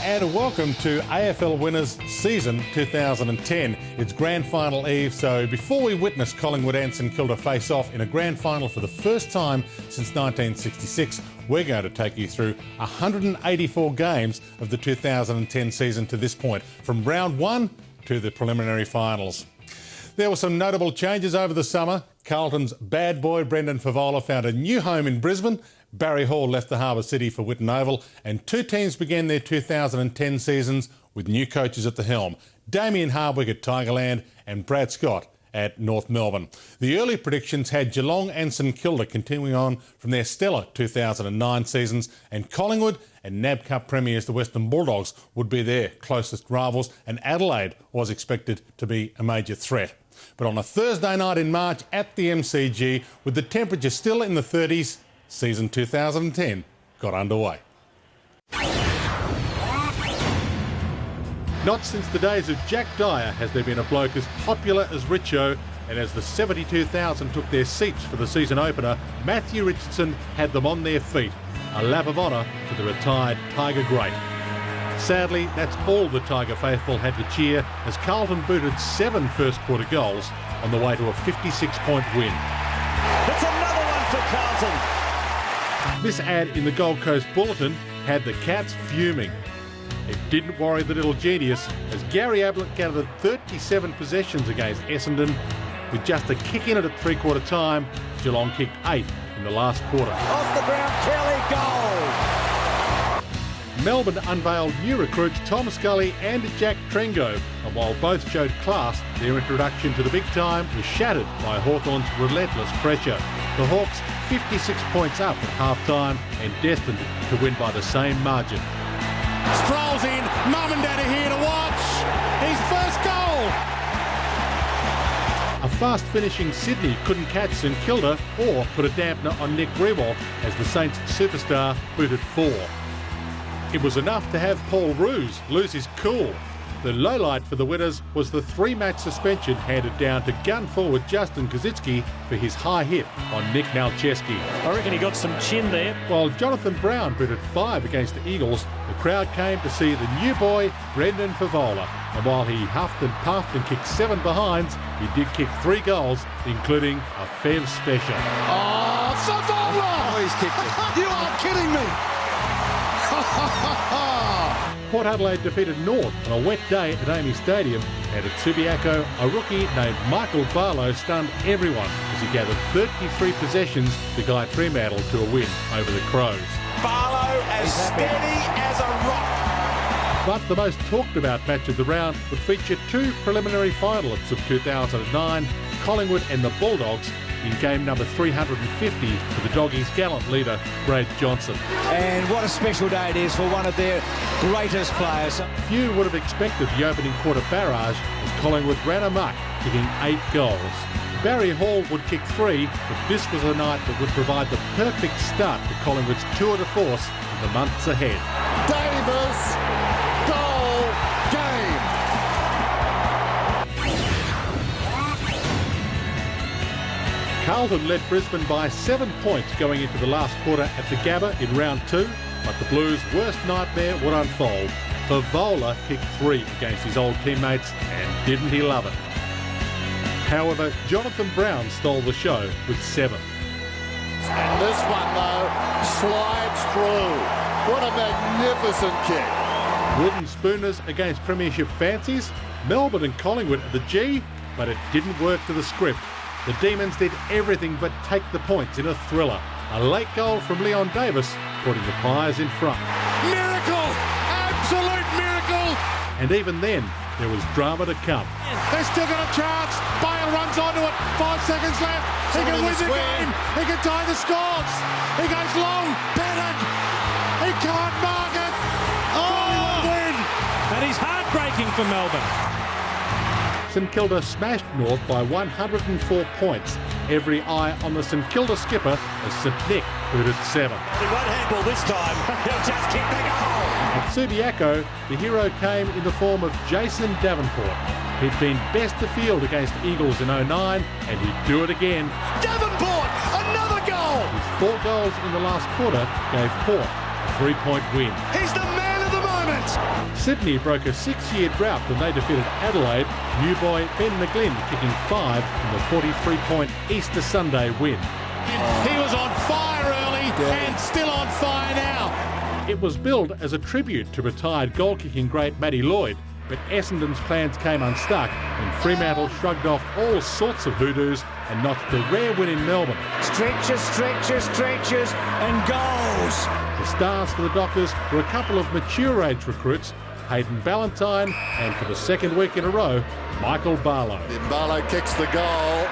and welcome to AFL Winners Season 2010. It's Grand Final Eve, so before we witness Collingwood and St Kilda face off in a Grand Final for the first time since 1966, we're going to take you through 184 games of the 2010 season to this point, from round one to the preliminary finals. There were some notable changes over the summer. Carlton's bad boy Brendan Favola found a new home in Brisbane. Barry Hall left the Harbour City for Whitten Oval, and two teams began their 2010 seasons with new coaches at the helm. Damien Hardwick at Tigerland and Brad Scott at North Melbourne. The early predictions had Geelong and St Kilda continuing on from their stellar 2009 seasons, and Collingwood and NAB Cup premiers the Western Bulldogs would be their closest rivals, and Adelaide was expected to be a major threat. But on a Thursday night in March at the MCG, with the temperature still in the 30s, season 2010 got underway. Not since the days of Jack Dyer has there been a bloke as popular as Richo, and as the 72,000 took their seats for the season opener, Matthew Richardson had them on their feet. A lap of honour for the retired Tiger great. Sadly, that's all the Tiger faithful had to cheer as Carlton booted 7 first-quarter goals on the way to a 56-point win. It's another one for Carlton. This ad in the Gold Coast Bulletin had the Cats fuming. It didn't worry the little genius as Gary Ablett gathered 37 possessions against Essendon. With just a kick in it at three-quarter time, Geelong kicked 8 in the last quarter. Off the ground, Kelly, goal! Melbourne unveiled new recruits Tom Scully and Jack Trengo, and while both showed class, their introduction to the big time was shattered by Hawthorn's relentless pressure. The Hawks 56 points up at half-time and destined to win by the same margin. Strolls in, mum and dad are here to watch. His first goal. A fast-finishing Sydney couldn't catch St Kilda or put a dampener on Nick Riewoldt as the Saints superstar booted 4. It was enough to have Paul Roos lose his cool. The lowlight for the Winners was the 3-match suspension handed down to gun forward Justin Kosicki for his high hit on Nick Malcheski. I reckon he got some chin there. While Jonathan Brown booted 5 against the Eagles, the crowd came to see the new boy Brendan Favola. And while he huffed and puffed and kicked 7 behinds, he did kick 3 goals, including a Fev special. Oh, Favola! Oh, he's kicked it. You are kidding me! Port Adelaide defeated North on a wet day at Amy Stadium, and at Subiaco, a rookie named Michael Barlow stunned everyone as he gathered 33 possessions to guide Fremantle to a win over the Crows. Barlow as steady as a rock. But the most talked about match of the round would feature 2 preliminary finalists of 2009, Collingwood and the Bulldogs, in game number 350 for the Doggies' gallant leader, Brad Johnson. And what a special day it is for one of their greatest players. Few would have expected the opening quarter barrage as Collingwood ran amok, kicking 8 goals. Barry Hall would kick 3, but this was a night that would provide the perfect start to Collingwood's tour de force in the months ahead. Davis, goal, game. Carlton led Brisbane by 7 points going into the last quarter at the Gabba in round 2, but the Blues' worst nightmare would unfold. Favola kicked 3 against his old teammates, and didn't he love it? However, Jonathan Brown stole the show with 7. And this one, though, slides through. What a magnificent kick. Wooden spooners against premiership fancies, Melbourne and Collingwood at the G, but it didn't work to the script. The Demons did everything but take the points in a thriller. A late goal from Leon Davis, putting the Pies in front. Miracle! Absolute miracle! And even then, there was drama to come. They've still got a chance. Bale runs onto it. 5 seconds left. He can win the game. He can tie the scores. He goes long. Bennett. He can't mark it. Oh, win! And he's heartbreaking for Melbourne. St Kilda smashed North by 104 points. Every eye on the St Kilda skipper as St Nick booted 7. He won't handle this time. He'll just kick the goal. At Subiaco, the hero came in the form of Jason Davenport. He'd been best of field against Eagles in 09, and he'd do it again. Davenport, another goal! His 4 goals in the last quarter gave Port a 3-point win. He's the man of the moment! minutes. Sydney broke a 6-year drought when they defeated Adelaide, new boy Ben McGlynn kicking 5 in the 43-point Easter Sunday win. He was on fire early and still on fire now. It was billed as a tribute to retired goal-kicking great Matty Lloyd, but Essendon's plans came unstuck when Fremantle shrugged off all sorts of hoodoos and notched a rare win in Melbourne. Stretches, and goals. The stars for the Dockers were a couple of mature age recruits, Hayden Ballantyne and, for the second week in a row, Michael Barlow. Barlow kicks the goal.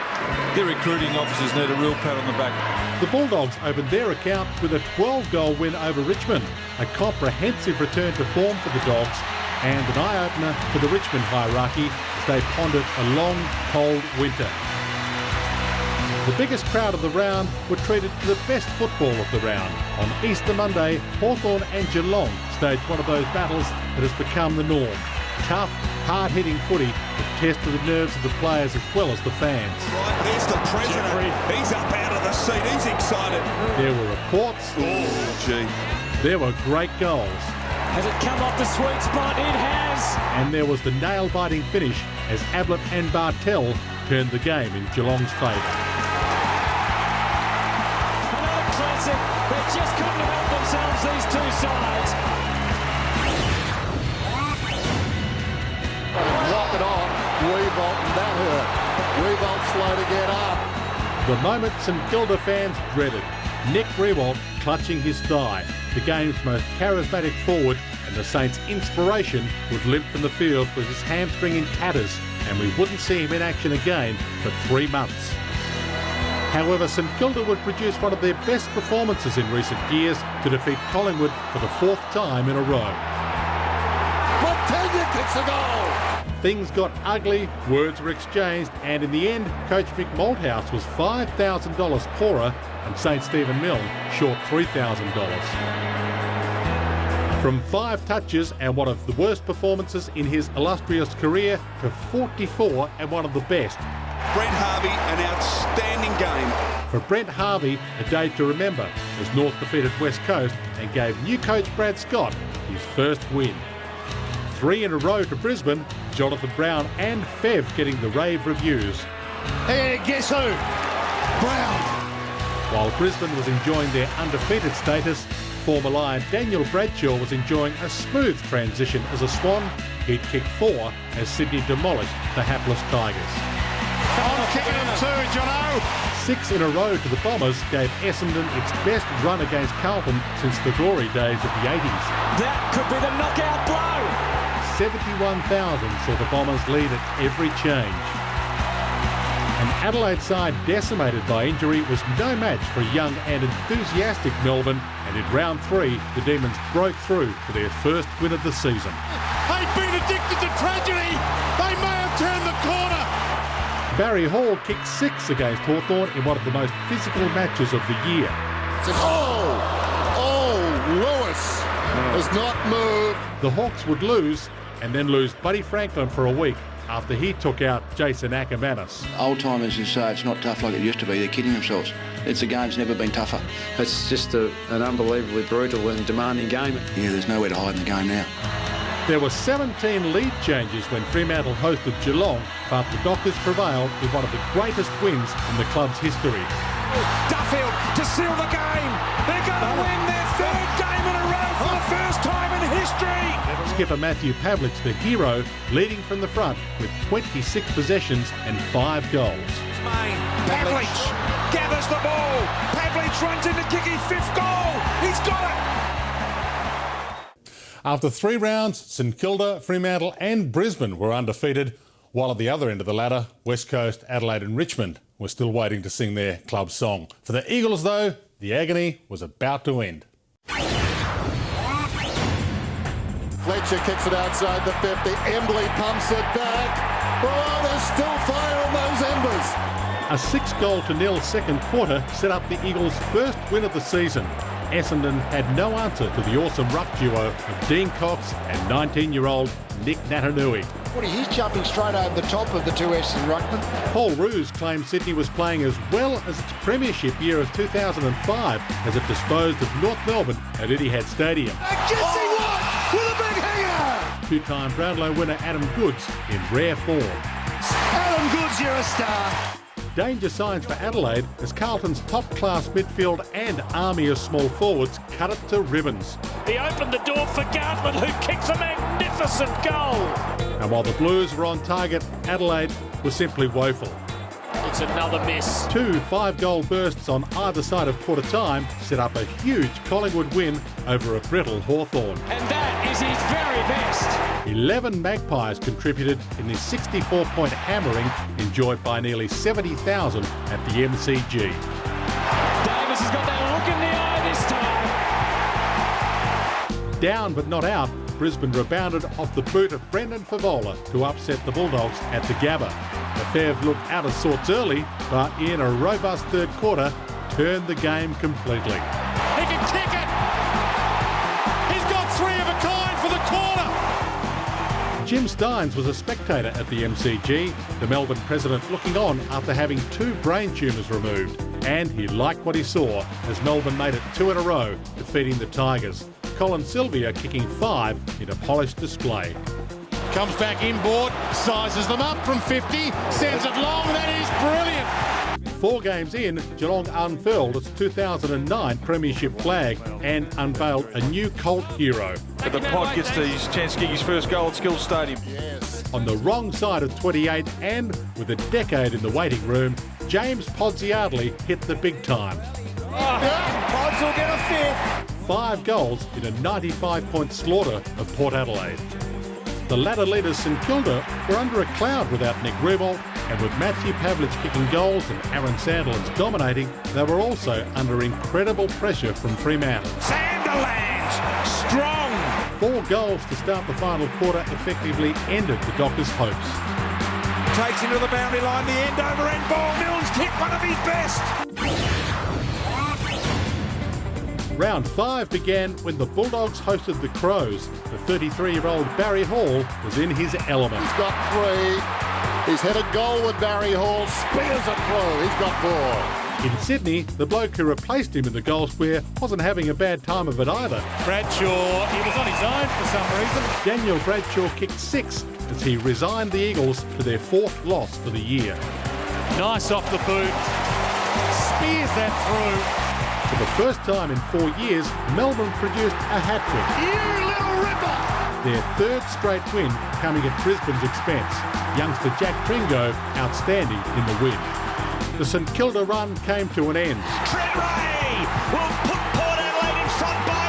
The recruiting officers need a real pat on the back. The Bulldogs opened their account with a 12-goal win over Richmond, a comprehensive return to form for the Dogs and an eye-opener for the Richmond hierarchy as they pondered a long, cold winter. The biggest crowd of the round were treated to the best football of the round. On Easter Monday, Hawthorn and Geelong staged one of those battles that has become the norm. Tough, hard-hitting footy that tested the nerves of the players as well as the fans. Right, there's the president. He's up out of the seat. He's excited. There were reports. Oh, gee. There were great goals. Has it come off the sweet spot? It has. And there was the nail-biting finish as Ablett and Bartell turned the game in Geelong's favour. Another classic. They just couldn't help themselves, these two sides. Rocket on. Revolt, and that hurt. Revolt slow to get up. The moment St Kilda fans dreaded. Nick Riewoldt clutching his thigh, the game's most charismatic forward, and the Saints' inspiration would limp from the field with his hamstring in tatters, and we wouldn't see him in action again for 3 months. However, St Kilda would produce one of their best performances in recent years to defeat Collingwood for the 4th time in a row. Montagna kicks the goal. Things got ugly, words were exchanged, and in the end, Coach Mick Malthouse was $5,000 poorer and St Stephen Mill short $3,000. From 5 touches and one of the worst performances in his illustrious career to 44 and one of the best. Brent Harvey, an outstanding game. For Brent Harvey, a day to remember as North defeated West Coast and gave new coach Brad Scott his first win. 3 in a row to Brisbane, Jonathan Brown and Fev getting the rave reviews. Hey, guess who? Brown. While Brisbane was enjoying their undefeated status, former Lion Daniel Bradshaw was enjoying a smooth transition as a Swan. He'd kick 4 as Sydney demolished the hapless Tigers. I'm kicking him too, Jono. 6 in a row to the Bombers gave Essendon its best run against Carlton since the glory days of the 80s. That could be the knockout blow. 71,000 saw the Bombers lead at every change. An Adelaide side decimated by injury was no match for a young and enthusiastic Melbourne, and in round 3 the Demons broke through for their first win of the season. They've been addicted to tragedy. They may have turned the corner. Barry Hall kicked 6 against Hawthorn in one of the most physical matches of the year. Lewis has not moved. The Hawks would lose and then lose Buddy Franklin for a week after he took out Jason Ackermanis. Old timers who say it's not tough like it used to be, they're kidding themselves. The game's never been tougher. It's just an unbelievably brutal and demanding game. Yeah, there's nowhere to hide in the game now. There were 17 lead changes when Fremantle hosted Geelong, but the Dockers prevailed with one of the greatest wins in the club's history. Duffield to seal the game. They're going to win their 3rd game in a row for the first time in history. Skipper Matthew Pavlich, the hero, leading from the front with 26 possessions and 5 goals. Pavlich gathers the ball. Pavlich runs in to kick his 5th goal. He's got it. After 3 rounds, St Kilda, Fremantle and Brisbane were undefeated, while at the other end of the ladder, West Coast, Adelaide and Richmond were still waiting to sing their club song. For the Eagles, though, the agony was about to end. Fletcher kicks it outside the 50. Embley pumps it back. Oh, there's still fire on those embers. A 6-0 second quarter set up the Eagles' first win of the season. Essendon had no answer to the awesome ruck duo of Dean Cox and 19-year-old Nick Natanui. He's jumping straight over the top of the 2 Essendon ruckmen. Paul Roos claimed Sydney was playing as well as its premiership year of 2005 as it disposed of North Melbourne at Etihad Stadium. Jesse Watt with a big hanger two-time Brownlow winner Adam Goodes in rare form. Adam Goodes, you're a star. Danger signs for Adelaide as Carlton's top-class midfield and army of small forwards cut it to ribbons. He opened the door for Gartman, who kicks a magnificent goal. And while the Blues were on target, Adelaide was simply woeful. It's another miss. 2 5-goal bursts on either side of quarter time set up a huge Collingwood win over a brittle Hawthorn. And that is his very best. 11 Magpies contributed in this 64-point hammering enjoyed by nearly 70,000 at the MCG. Davis has got that look in the eye this time. Down but not out, Brisbane rebounded off the boot of Brendan Favola to upset the Bulldogs at the Gabba. The Fev looked out of sorts early, but in a robust third quarter, turned the game completely. He can kick it! He's got 3 of a kind for the corner! Jim Stynes was a spectator at the MCG, the Melbourne president looking on after having 2 brain tumours removed. And he liked what he saw as Melbourne made it 2 in a row, defeating the Tigers. Colin Sylvia kicking 5 in a polished display. Comes back inboard, sizes them up from 50, sends it long, that is brilliant! 4 games in, Geelong unfurled its 2009 premiership flag and unveiled a new cult hero. But the pod gets his chance to kick his first goal at Skills Stadium. Yes. On the wrong side of 28 and with a decade in the waiting room, James Podsy Ardley hit the big time. Pods will get a 5th. 5 goals in a 95-point slaughter of Port Adelaide. The ladder leaders St Kilda were under a cloud without Nick Riewoldt, and with Matthew Pavlich kicking goals and Aaron Sandilands dominating, they were also under incredible pressure from Fremantle. Sandilands, strong. 4 goals to start the final quarter effectively ended the Dockers' hopes. Takes him to the boundary line, the end over end ball. Mills kicked one of his best. Round 5 began when the Bulldogs hosted the Crows. The 33-year-old Barry Hall was in his element. He's got 3. He's hit a goal with Barry Hall. Spears it through. He's got 4. In Sydney, the bloke who replaced him in the goal square wasn't having a bad time of it either. Bradshaw, he was on his own for some reason. Daniel Bradshaw kicked 6 as he resigned the Eagles to their 4th loss for the year. Nice off the boot. Spears that through. For the first time in 4 years, Melbourne produced a hat-trick. You little ripper! Their 3rd straight win coming at Brisbane's expense. Youngster Jack Pringo outstanding in the win. The St Kilda run came to an end. Trent Ray will put Port Adelaide in front by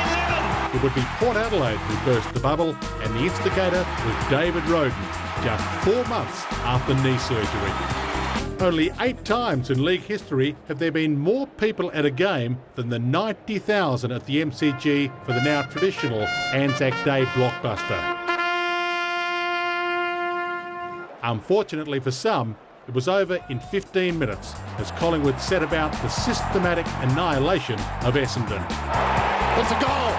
11. It would be Port Adelaide who burst the bubble, and the instigator was David Roden, just 4 months after knee surgery. Only 8 times in league history have there been more people at a game than the 90,000 at the MCG for the now traditional Anzac Day blockbuster. Unfortunately for some, it was over in 15 minutes as Collingwood set about the systematic annihilation of Essendon. It's a goal!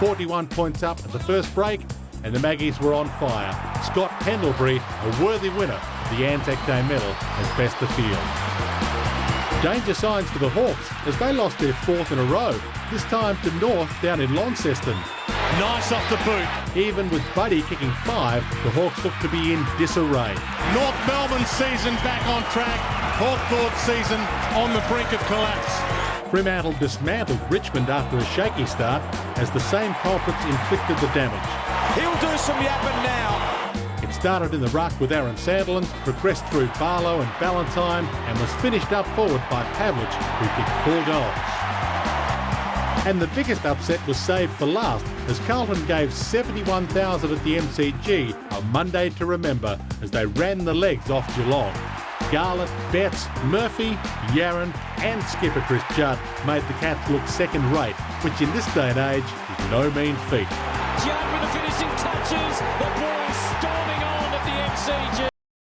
41 points up at the first break, and the Maggies were on fire. Scott Pendlebury, a worthy winner of the Anzac Day medal as best of field. Danger signs for the Hawks as they lost their 4th in a row, this time to North down in Launceston. Nice off the boot. Even with Buddy kicking 5, the Hawks look to be in disarray. North Melbourne season back on track. Hawthorn season on the brink of collapse. Fremantle dismantled Richmond after a shaky start as the same culprits inflicted the damage. He'll do some yapping now. It started in the ruck with Aaron Sandilands, progressed through Barlow and Ballantyne, and was finished up forward by Pavlich, who kicked 4 goals. And the biggest upset was saved for last as Carlton gave 71,000 at the MCG a Monday to remember as they ran the legs off Geelong. Garlett, Betts, Murphy, Yarran and skipper Chris Judd made the Cats look second-rate, which in this day and age is no mean feat. Judd with the finishing touches. The boys storming on at the MCG.